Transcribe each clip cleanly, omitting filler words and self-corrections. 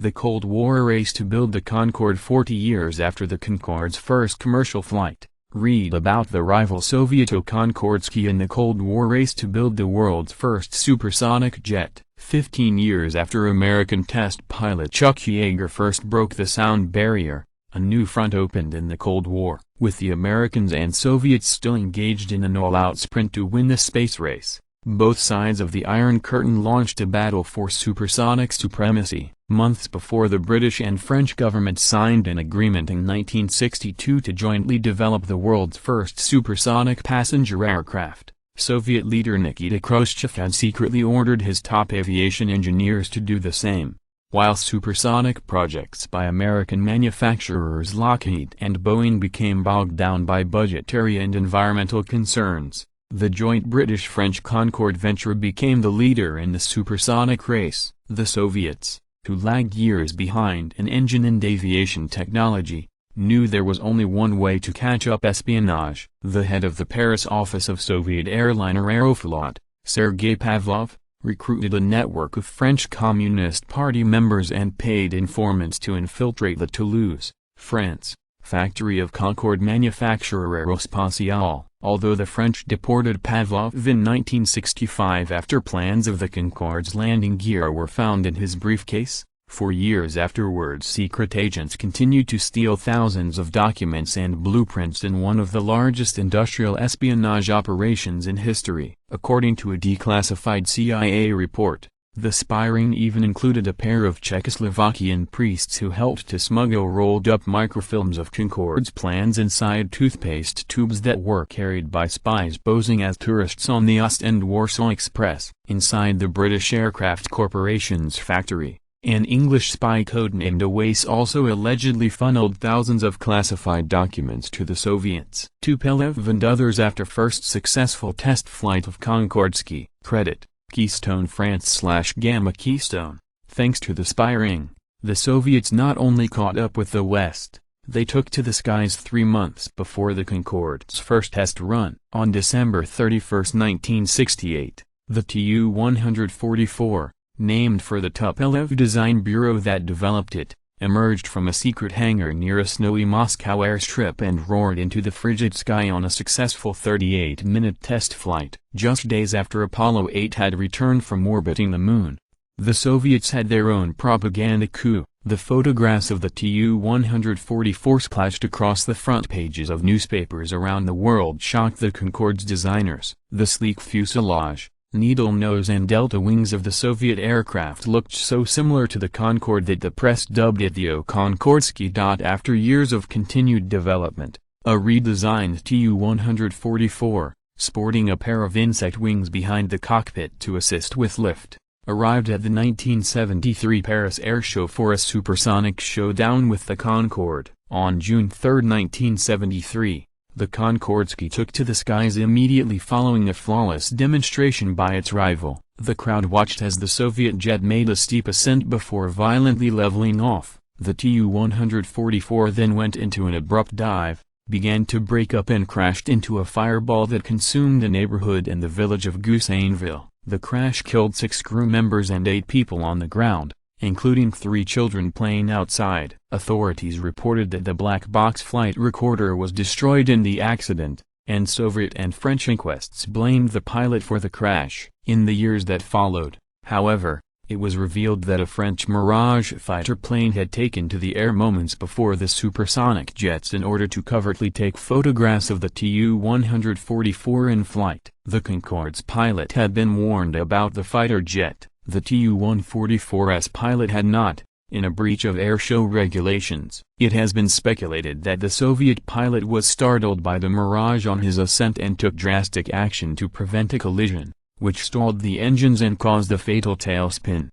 The Cold War race to build the Concorde 40 years after the Concorde's first commercial flight. Read about the rival Soviet Concordski in the Cold War race to build the world's first supersonic jet. 15 years after American test pilot Chuck Yeager first broke the sound barrier, a new front opened in the Cold War, with the Americans and Soviets still engaged in an all-out sprint to win the space race. Both sides of the Iron Curtain launched a battle for supersonic supremacy. Months before the British and French governments signed an agreement in 1962 to jointly develop the world's first supersonic passenger aircraft, Soviet leader Nikita Khrushchev had secretly ordered his top aviation engineers to do the same. While supersonic projects by American manufacturers Lockheed and Boeing became bogged down by budgetary and environmental concerns, the joint British-French Concorde venture became the leader in the supersonic race. The Soviets, who lagged years behind in engine and aviation technology, knew there was only one way to catch up: espionage. The head of the Paris office of Soviet airliner Aeroflot, Sergei Pavlov, recruited a network of French Communist Party members and paid informants to infiltrate the Toulouse, France, factory of Concorde manufacturer Aerospatiale. Although the French deported Pavlov in 1965 after plans of the Concorde's landing gear were found in his briefcase, for years afterwards secret agents continued to steal thousands of documents and blueprints in one of the largest industrial espionage operations in history. According to a declassified CIA report, the spy ring even included a pair of Czechoslovakian priests who helped to smuggle rolled-up microfilms of Concorde's plans inside toothpaste tubes that were carried by spies posing as tourists on the Ostend-Warsaw Express. Inside the British Aircraft Corporation's factory, an English spy codenamed Oasis also allegedly funneled thousands of classified documents to the Soviets. Tupolev and others after first successful test flight of Concordski. Credit: Keystone France/Gamma Keystone. Thanks to the spy ring, the Soviets not only caught up with the West, they took to the skies 3 months before the Concorde's first test run. On December 31, 1968, the Tu-144, named for the Tupolev design bureau that developed it, emerged from a secret hangar near a snowy Moscow airstrip and roared into the frigid sky on a successful 38-minute test flight. Just days after Apollo 8 had returned from orbiting the Moon, the Soviets had their own propaganda coup. The photographs of the Tu-144 splashed across the front pages of newspapers around the world shocked the Concorde's designers. The sleek fuselage, needle nose and delta wings of the Soviet aircraft looked so similar to the Concorde that the press dubbed it the O-Concordski. After years of continued development, a redesigned Tu-144, sporting a pair of insect wings behind the cockpit to assist with lift, arrived at the 1973 Paris Air Show for a supersonic showdown with the Concorde. On June 3, 1973, the Concordski took to the skies immediately following a flawless demonstration by its rival. The crowd watched as the Soviet jet made a steep ascent before violently leveling off. The Tu-144 then went into an abrupt dive, began to break up and crashed into a fireball that consumed a neighborhood and the village of Goussainville. The crash killed 6 crew members and 8 people on the ground, including 3 children playing outside. Authorities reported that the black box flight recorder was destroyed in the accident, and Soviet and French inquests blamed the pilot for the crash. In the years that followed, however, it was revealed that a French Mirage fighter plane had taken to the air moments before the supersonic jets in order to covertly take photographs of the Tu-144 in flight. The Concorde's pilot had been warned about the fighter jet. The Tu-144's pilot had not, in a breach of airshow regulations. It has been speculated that the Soviet pilot was startled by the Mirage on his ascent and took drastic action to prevent a collision, which stalled the engines and caused a fatal tailspin.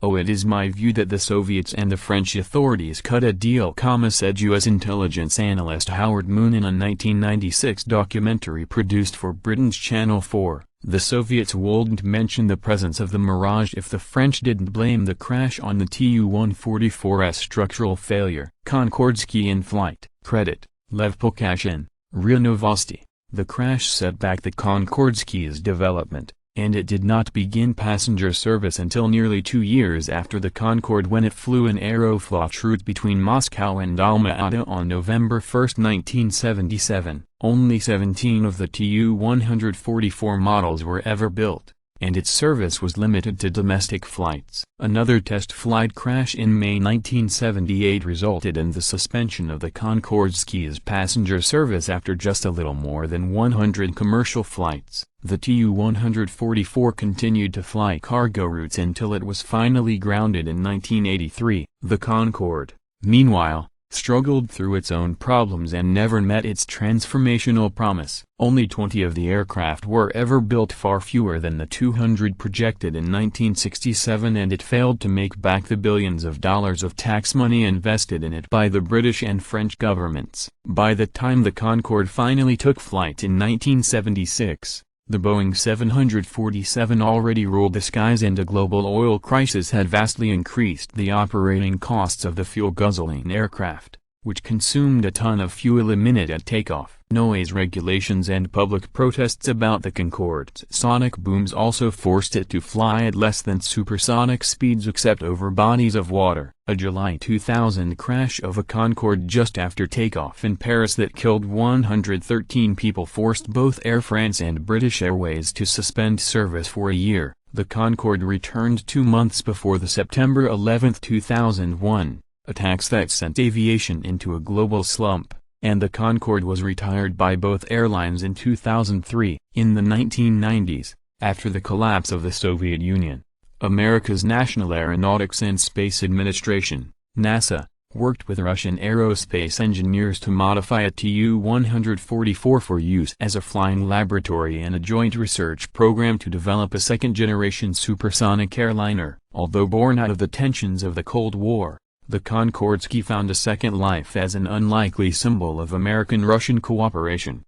"Oh, it is my view that the Soviets and the French authorities cut a deal," said U.S. intelligence analyst Howard Moon in a 1996 documentary produced for Britain's Channel 4. The Soviets wouldn't mention the presence of the Mirage if the French didn't blame the crash on the Tu-144's structural failure. Concordski in flight. Credit: Lev Polkashin, RIA Novosti. The crash set back the Concordski's development, and it did not begin passenger service until nearly 2 years after the Concorde, when it flew an Aeroflot route between Moscow and Alma-Ata on November 1, 1977. Only 17 of the Tu-144 models were ever built, and its service was limited to domestic flights. Another test flight crash in May 1978 resulted in the suspension of the Concorde's passenger service after just a little more than 100 commercial flights. The Tu-144 continued to fly cargo routes until it was finally grounded in 1983. The Concorde, meanwhile, struggled through its own problems and never met its transformational promise. Only 20 of the aircraft were ever built, far fewer than the 200 projected in 1967, and it failed to make back the billions of dollars of tax money invested in it by the British and French governments. By the time the Concorde finally took flight in 1976, the Boeing 747 already ruled the skies, and a global oil crisis had vastly increased the operating costs of the fuel-guzzling aircraft, which consumed a ton of fuel a minute at takeoff. Noise regulations and public protests about the Concorde's sonic booms also forced it to fly at less than supersonic speeds except over bodies of water. A July 2000 crash of a Concorde just after takeoff in Paris that killed 113 people forced both Air France and British Airways to suspend service for a year. The Concorde returned 2 months before the September 11, 2001, attacks that sent aviation into a global slump, and the Concorde was retired by both airlines in 2003. In the 1990s, after the collapse of the Soviet Union, America's National Aeronautics and Space Administration, NASA, worked with Russian aerospace engineers to modify a Tu-144 for use as a flying laboratory and a joint research program to develop a second-generation supersonic airliner. Although born out of the tensions of the Cold War, the Concorde found a second life as an unlikely symbol of American-Russian cooperation.